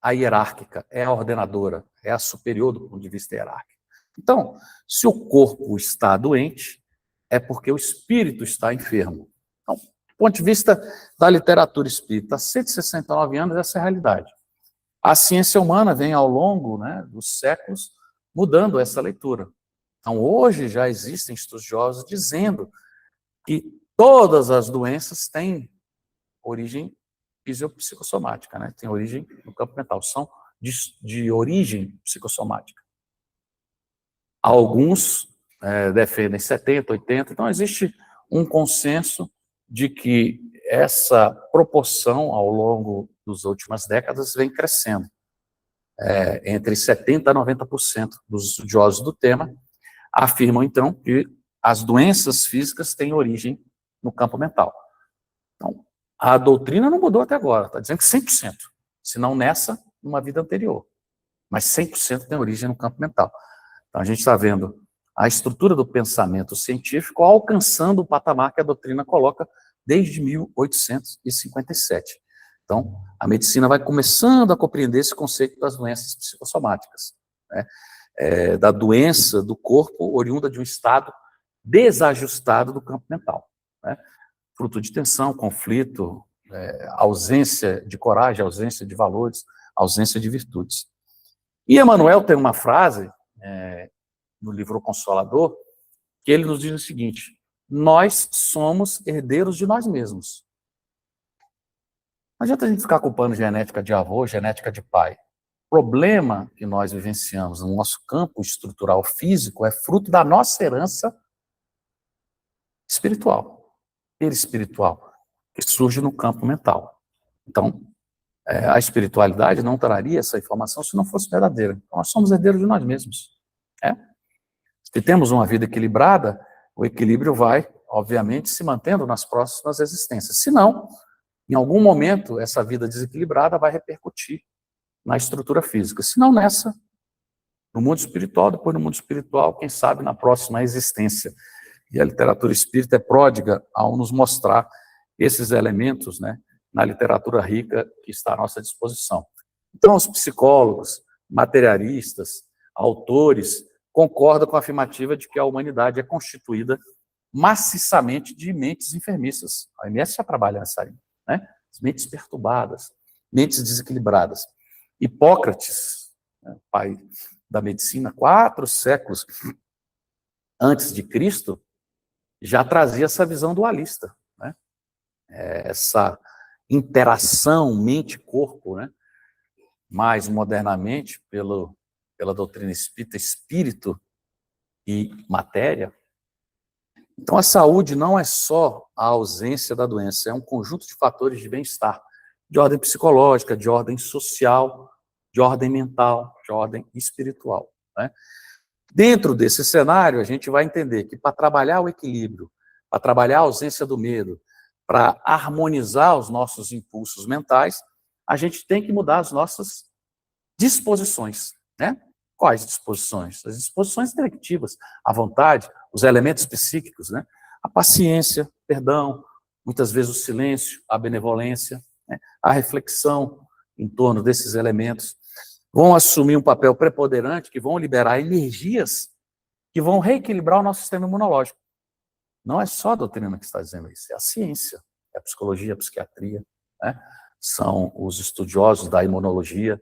a hierárquica, é a ordenadora, é a superior do ponto de vista hierárquico. Então, se o corpo está doente, é porque o espírito está enfermo. Então, do ponto de vista da literatura espírita, há 169 anos, essa é a realidade. A ciência humana vem ao longo, né, dos séculos mudando essa leitura. Então, hoje já existem estudiosos dizendo que todas as doenças têm origem fisiopsicossomática, né? Tem origem no campo mental, são de origem psicossomática. Alguns defendem 70%, 80%, então existe um consenso de que essa proporção ao longo das últimas décadas vem crescendo. Entre 70% a 90% dos estudiosos do tema afirmam, então, que as doenças físicas têm origem no campo mental. Então, a doutrina não mudou até agora, está dizendo que 100%, se não nessa, numa vida anterior. Mas 100% tem origem no campo mental. Então, a gente está vendo a estrutura do pensamento científico alcançando o patamar que a doutrina coloca desde 1857. Então, a medicina vai começando a compreender esse conceito das doenças psicossomáticas, né? Da doença do corpo oriunda de um estado desajustado do campo mental, né? Fruto de tensão, conflito, ausência de coragem, ausência de valores, ausência de virtudes. E Emmanuel tem uma frase, no livro O Consolador, que ele nos diz o seguinte: nós somos herdeiros de nós mesmos. Não adianta a gente ficar culpando genética de avô, genética de pai. O problema que nós vivenciamos no nosso campo estrutural físico é fruto da nossa herança espiritual, perispiritual, que surge no campo mental. Então, a espiritualidade não traria essa informação se não fosse verdadeira. Então, nós somos herdeiros de nós mesmos. Se temos uma vida equilibrada, o equilíbrio vai, obviamente, se mantendo nas próximas existências. Se não, em algum momento, essa vida desequilibrada vai repercutir na estrutura física. Se não nessa, no mundo espiritual, depois no mundo espiritual, quem sabe na próxima existência. E a literatura espírita é pródiga ao nos mostrar esses elementos, né, na literatura rica que está à nossa disposição. Então, os psicólogos, materialistas, autores, concordam com a afirmativa de que a humanidade é constituída maciçamente de mentes enfermiças. A OMS já trabalha nessa área, né? Mentes perturbadas, mentes desequilibradas. Hipócrates, né, pai da medicina, 4 séculos antes de Cristo, já trazia essa visão dualista, né? Essa interação mente-corpo, né? Mais modernamente, pela doutrina espírita, espírito e matéria. Então, a saúde não é só a ausência da doença, é um conjunto de fatores de bem-estar, de ordem psicológica, de ordem social, de ordem mental, de ordem espiritual, né? Dentro desse cenário, a gente vai entender que para trabalhar o equilíbrio, para trabalhar a ausência do medo, para harmonizar os nossos impulsos mentais, a gente tem que mudar as nossas disposições, né? Quais disposições? As disposições directivas, a vontade, os elementos psíquicos, né? A paciência, perdão, muitas vezes o silêncio, a benevolência, né? A reflexão em torno desses elementos vão assumir um papel preponderante, que vão liberar energias que vão reequilibrar o nosso sistema imunológico. Não é só a doutrina que está dizendo isso, é a ciência, é a psicologia, a psiquiatria, né? São os estudiosos da imunologia,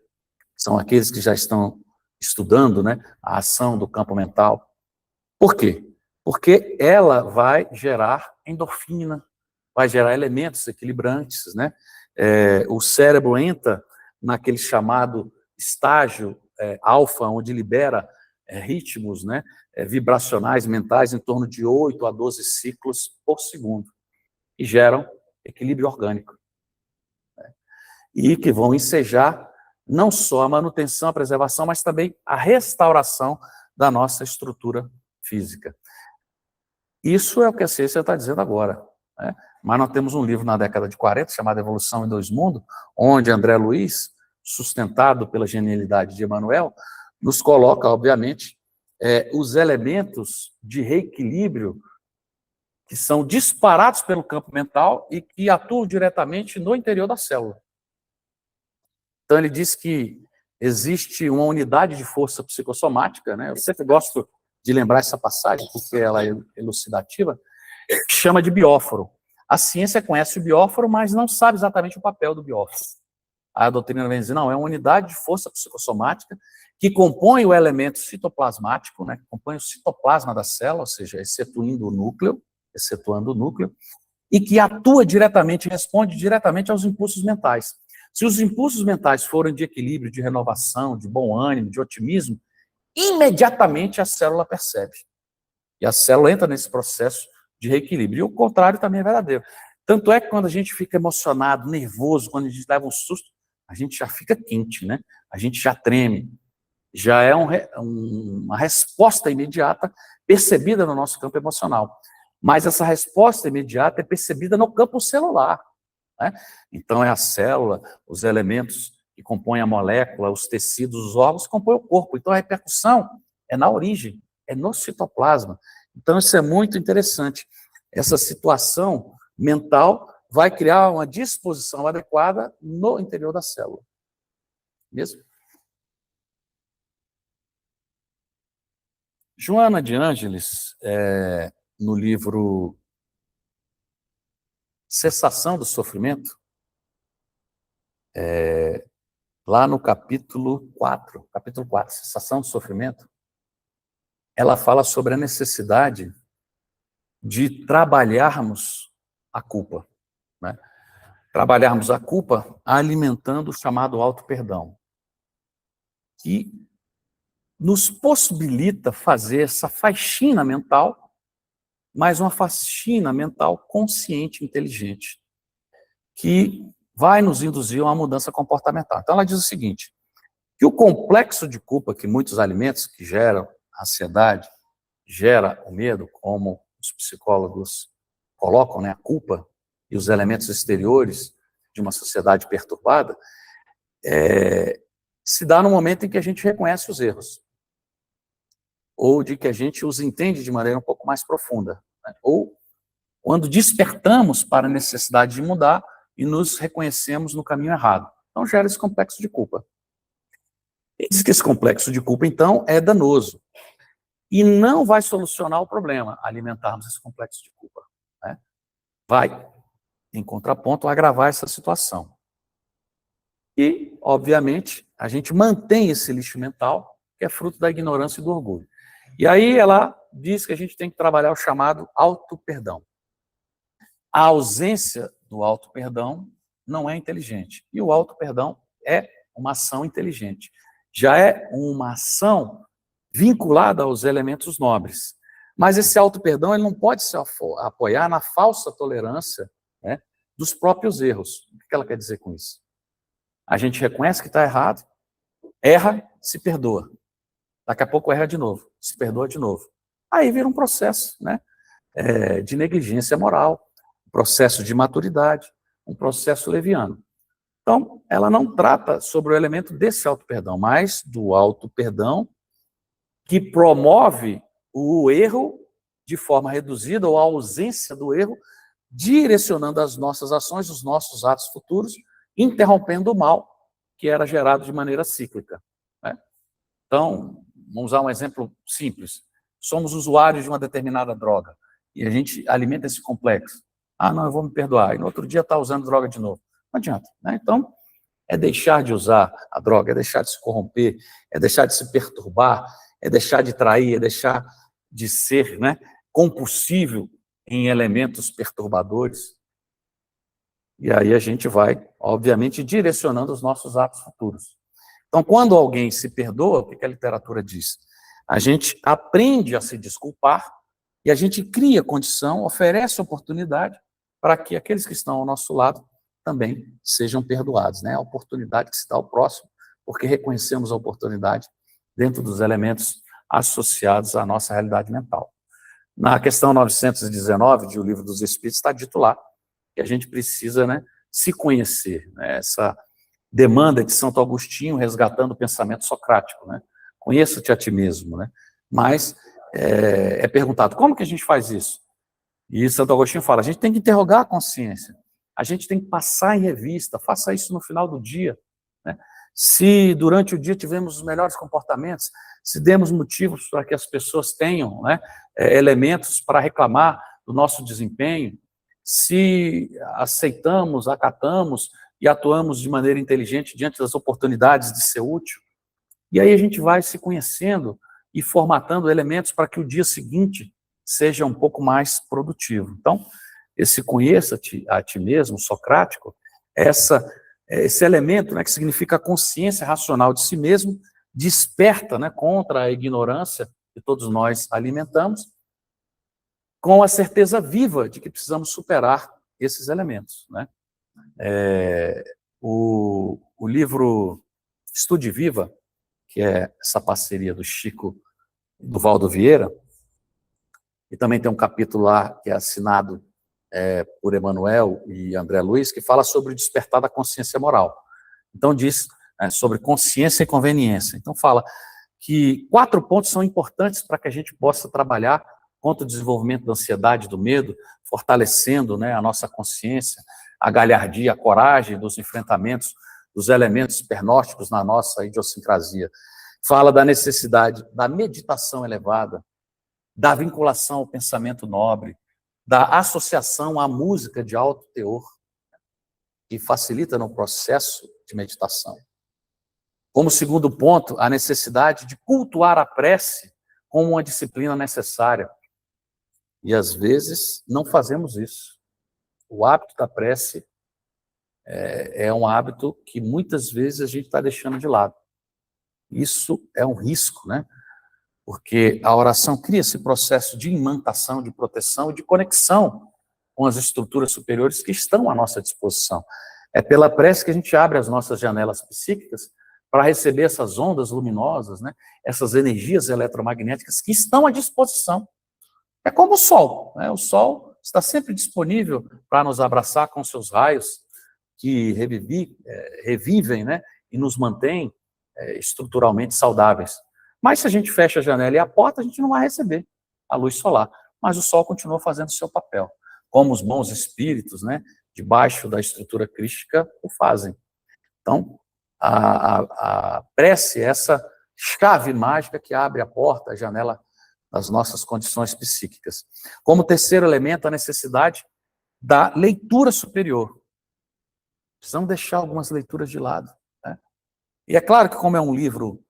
são aqueles que já estão estudando, né, a ação do campo mental. Por quê? Porque ela vai gerar endorfina, vai gerar elementos equilibrantes, né? O cérebro entra naquele chamado estágio alfa, onde libera ritmos, né, vibracionais mentais em torno de 8 a 12 ciclos por segundo, e geram equilíbrio orgânico, né? E que vão ensejar não só a manutenção, a preservação, mas também a restauração da nossa estrutura física. Isso é o que a ciência está dizendo agora, né? Mas nós temos um livro na década de 40, chamado Evolução em Dois Mundos, onde André Luiz, sustentado pela genialidade de Emmanuel, nos coloca, obviamente, os elementos de reequilíbrio que são disparados pelo campo mental e que atuam diretamente no interior da célula. Então, ele diz que existe uma unidade de força psicossomática, né? Eu sempre gosto de lembrar essa passagem, porque ela é elucidativa, que chama de bióforo. A ciência conhece o bióforo, mas não sabe exatamente o papel do bióforo. A doutrina vem dizer, não, é uma unidade de força psicossomática que compõe o elemento citoplasmático, né? Que compõe o citoplasma da célula, ou seja, excetuando o núcleo, e que atua diretamente, responde diretamente aos impulsos mentais. Se os impulsos mentais forem de equilíbrio, de renovação, de bom ânimo, de otimismo, imediatamente a célula percebe. E a célula entra nesse processo de reequilíbrio. E o contrário também é verdadeiro. Tanto é que quando a gente fica emocionado, nervoso, quando a gente leva um susto, a gente já fica quente, né? A gente já treme. Já é uma resposta imediata percebida no nosso campo emocional. Mas essa resposta imediata é percebida no campo celular, né? Então, é a célula, os elementos que compõem a molécula, os tecidos, os órgãos, que compõem o corpo. Então, a repercussão é na origem, é no citoplasma. Então, isso é muito interessante. Essa situação mental vai criar uma disposição adequada no interior da célula. Mesmo? Joana de Ângeles, no livro Cessação do Sofrimento, lá no capítulo 4, Cessação do Sofrimento, ela fala sobre a necessidade de trabalharmos a culpa, né? Trabalharmos a culpa alimentando o chamado auto-perdão, que nos possibilita fazer essa faxina mental, mas uma faxina mental consciente, inteligente, que vai nos induzir a uma mudança comportamental. Então, ela diz o seguinte, que o complexo de culpa que muitos alimentos que geram ansiedade, gera o medo, como os psicólogos colocam, né, a culpa e os elementos exteriores de uma sociedade perturbada, se dá no momento em que a gente reconhece os erros, ou de que a gente os entende de maneira um pouco mais profunda, né? Ou quando despertamos para a necessidade de mudar e nos reconhecemos no caminho errado. Então gera esse complexo de culpa. Ele diz que esse complexo de culpa, então, é danoso. E não vai solucionar o problema, alimentarmos esse complexo de culpa, né? Vai, em contraponto, agravar essa situação. E, obviamente, a gente mantém esse lixo mental, que é fruto da ignorância e do orgulho. E aí ela diz que a gente tem que trabalhar o chamado auto-perdão. A ausência do auto-perdão não é inteligente. E o auto-perdão é uma ação inteligente. Já é uma ação vinculada aos elementos nobres. Mas esse auto-perdão ele não pode se apoiar na falsa tolerância, né, dos próprios erros. O que ela quer dizer com isso? A gente reconhece que está errado, erra, se perdoa. Daqui a pouco erra de novo, se perdoa de novo. Aí vira um processo, né, de negligência moral, um processo de maturidade, um processo leviano. Então, ela não trata sobre o elemento desse auto-perdão, mas do auto-perdão que promove o erro de forma reduzida ou a ausência do erro, direcionando as nossas ações, os nossos atos futuros, interrompendo o mal que era gerado de maneira cíclica, né? Então, vamos usar um exemplo simples. Somos usuários de uma determinada droga e a gente alimenta esse complexo. Ah, não, eu vou me perdoar. E no outro dia está usando droga de novo. Não adianta, né? Então, é deixar de usar a droga, é deixar de se corromper, é deixar de se perturbar, é deixar de trair, é deixar de ser, né, compulsivo em elementos perturbadores. E aí a gente vai, obviamente, direcionando os nossos atos futuros. Então, quando alguém se perdoa, o que a literatura diz? A gente aprende a se desculpar e a gente cria condição, oferece oportunidade para que aqueles que estão ao nosso lado também sejam perdoados, né? A oportunidade que se dá ao próximo, porque reconhecemos a oportunidade dentro dos elementos associados à nossa realidade mental. Na questão 919 de O Livro dos Espíritos está dito lá que a gente precisa, né, se conhecer, né? Essa demanda de Santo Agostinho resgatando o pensamento socrático, né? Conheça-te a ti mesmo, né? Mas é perguntado, como que a gente faz isso? E Santo Agostinho fala, a gente tem que interrogar a consciência, a gente tem que passar em revista, faça isso no final do dia, né? Se durante o dia tivemos os melhores comportamentos, se demos motivos para que as pessoas tenham, né, elementos para reclamar do nosso desempenho, se aceitamos, acatamos e atuamos de maneira inteligente diante das oportunidades de ser útil. E aí a gente vai se conhecendo e formatando elementos para que o dia seguinte seja um pouco mais produtivo. Então, esse conheça-te a ti mesmo, socrático, esse elemento, né, que significa a consciência racional de si mesmo, desperta, né, contra a ignorância que todos nós alimentamos, com a certeza viva de que precisamos superar esses elementos, né? O livro Estude Viva, que é essa parceria do Chico e do Valdo Vieira, e também tem um capítulo lá que é assinado por Emmanuel e André Luiz, que fala sobre o despertar da consciência moral. Então diz sobre consciência e conveniência. Então fala que 4 pontos são importantes para que a gente possa trabalhar contra o desenvolvimento da ansiedade, do medo, fortalecendo, né, a nossa consciência, a galhardia, a coragem dos enfrentamentos dos elementos pernósticos na nossa idiosincrasia. Fala da necessidade da meditação elevada, da vinculação ao pensamento nobre, da associação à música de alto teor, que facilita no processo de meditação. Como segundo ponto, a necessidade de cultuar a prece como uma disciplina necessária. E às vezes não fazemos isso. O hábito da prece é um hábito que muitas vezes a gente está deixando de lado. Isso é um risco, né? Porque a oração cria esse processo de imantação, de proteção e de conexão com as estruturas superiores que estão à nossa disposição. É pela prece que a gente abre as nossas janelas psíquicas para receber essas ondas luminosas, né? Essas energias eletromagnéticas que estão à disposição. É como o Sol, né? O Sol está sempre disponível para nos abraçar com seus raios que revivem, né? E nos mantêm estruturalmente saudáveis. Mas se a gente fecha a janela e a porta, a gente não vai receber a luz solar. Mas o Sol continua fazendo o seu papel. como os bons espíritos, né, debaixo da estrutura crística, o fazem. Então, a prece é essa chave mágica que abre a porta, a janela das nossas condições psíquicas. Como terceiro elemento, a necessidade da leitura superior. Precisamos deixar algumas leituras de lado, né? E é claro que, como é um livro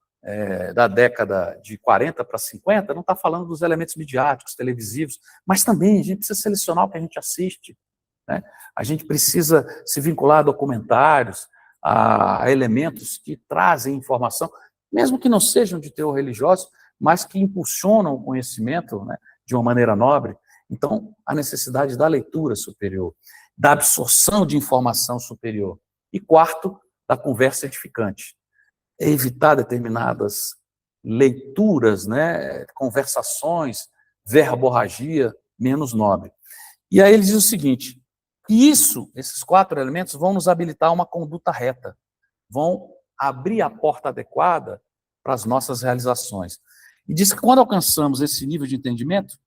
da década de 40 para 50, não está falando dos elementos midiáticos, televisivos, mas também a gente precisa selecionar o que a gente assiste, né? A gente precisa se vincular a documentários, a elementos que trazem informação, mesmo que não sejam de teor religioso, mas que impulsionam o conhecimento, né, de uma maneira nobre. Então, a necessidade da leitura superior, da absorção de informação superior. E quarto, da conversa edificante. É evitar determinadas leituras, né, conversações, verborragia menos nobre. E aí ele diz o seguinte: esses 4 elementos vão nos habilitar uma conduta reta, vão abrir a porta adequada para as nossas realizações. E diz que quando alcançamos esse nível de entendimento,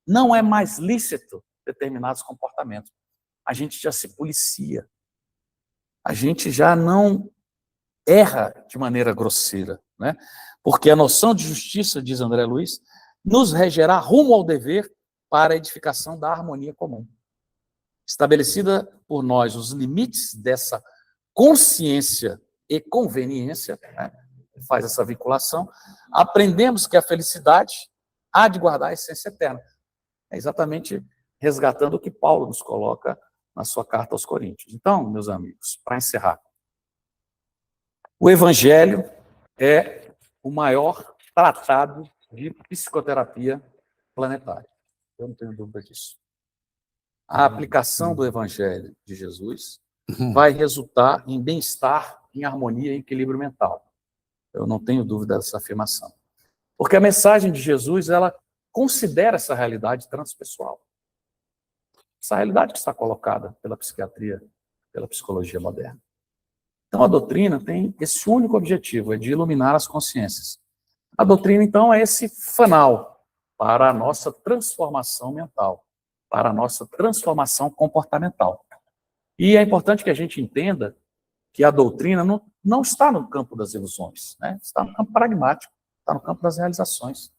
não é mais lícito determinados comportamentos. A gente já se policia. A gente já não erra de maneira grosseira, né? Porque a noção de justiça, diz André Luiz, nos regerá rumo ao dever para a edificação da harmonia comum. Estabelecida por nós os limites dessa consciência e conveniência, né, faz essa vinculação, aprendemos que a felicidade há de guardar a essência eterna. É exatamente resgatando o que Paulo nos coloca na sua carta aos Coríntios. Então, meus amigos, para encerrar, o Evangelho é o maior tratado de psicoterapia planetária. Eu não tenho dúvida disso. A aplicação do Evangelho de Jesus vai resultar em bem-estar, em harmonia e equilíbrio mental. Eu não tenho dúvida dessa afirmação. Porque a mensagem de Jesus, ela considera essa realidade transpessoal. Essa realidade que está colocada pela psiquiatria, pela psicologia moderna. Então, a doutrina tem esse único objetivo, é de iluminar as consciências. A doutrina, então, é esse fanal para a nossa transformação mental, para a nossa transformação comportamental. E é importante que a gente entenda que a doutrina não está no campo das ilusões, né? Está no campo pragmático, está no campo das realizações.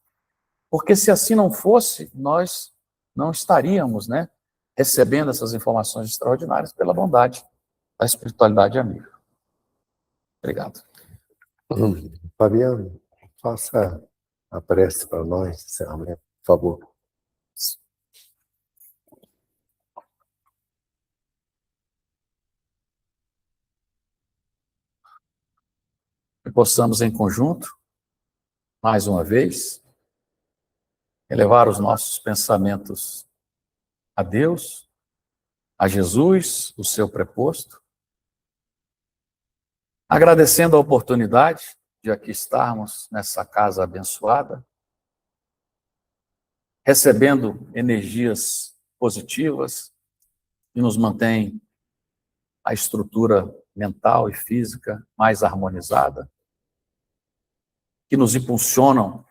Porque se assim não fosse, nós não estaríamos, né, recebendo essas informações extraordinárias pela bondade da espiritualidade amiga. Obrigado. Fabiano, faça a prece para nós, encerramento, por favor. Que possamos em conjunto, mais uma vez, elevar os nossos pensamentos a Deus, a Jesus, o seu preposto, agradecendo a oportunidade de aqui estarmos nessa casa abençoada, recebendo energias positivas que nos mantêm a estrutura mental e física mais harmonizada, que nos impulsionam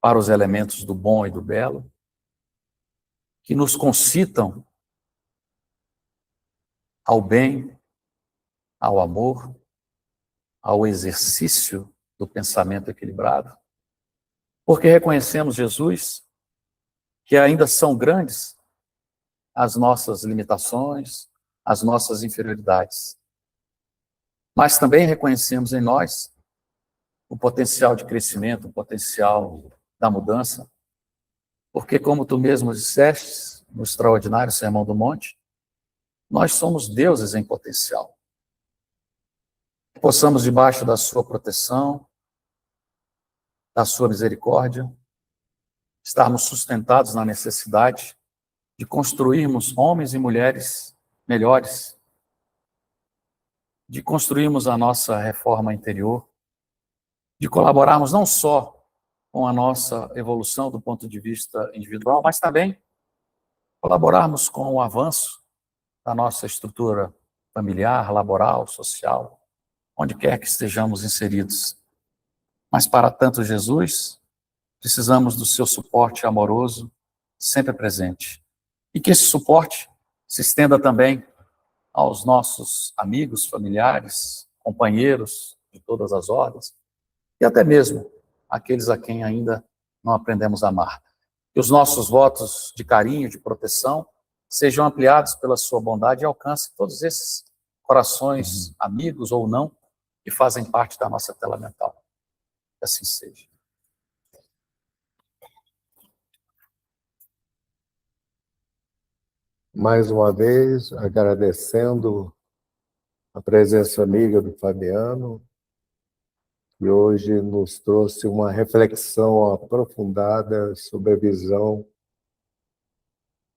para os elementos do bom e do belo, que nos concitam ao bem, ao amor, ao exercício do pensamento equilibrado, porque reconhecemos, Jesus, que ainda são grandes as nossas limitações, as nossas inferioridades. Mas também reconhecemos em nós o potencial de crescimento, o potencial da mudança, porque, como tu mesmo disseste, no extraordinário Sermão do Monte, nós somos deuses em potencial. Que possamos, debaixo da sua proteção, da sua misericórdia, estarmos sustentados na necessidade de construirmos homens e mulheres melhores, de construirmos a nossa reforma interior, de colaborarmos não só com a nossa evolução do ponto de vista individual, mas também colaborarmos com o avanço da nossa estrutura familiar, laboral, social, onde quer que estejamos inseridos. Mas para tanto, Jesus, precisamos do seu suporte amoroso, sempre presente. E que esse suporte se estenda também aos nossos amigos, familiares, companheiros de todas as ordens, e até mesmo aqueles a quem ainda não aprendemos a amar. Que os nossos votos de carinho, de proteção, sejam ampliados pela sua bondade e alcancem todos esses corações, amigos ou não, que fazem parte da nossa tela mental. Que assim seja. Mais uma vez, agradecendo a presença amiga do Fabiano, que hoje nos trouxe uma reflexão aprofundada sobre a visão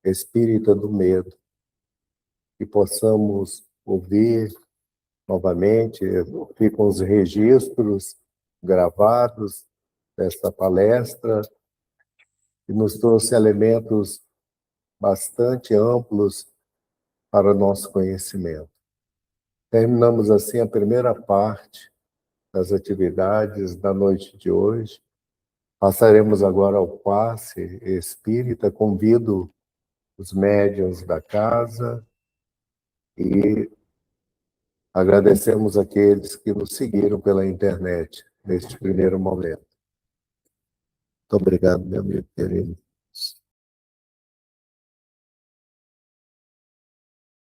espírita do medo. Que possamos ouvir novamente, ficam os registros gravados desta palestra, que nos trouxe elementos bastante amplos para o nosso conhecimento. Terminamos assim a primeira parte das atividades da noite de hoje. Passaremos agora ao passe espírita. Convido os médiuns da casa e agradecemos aqueles que nos seguiram pela internet neste primeiro momento. Muito obrigado, meu amigo querido.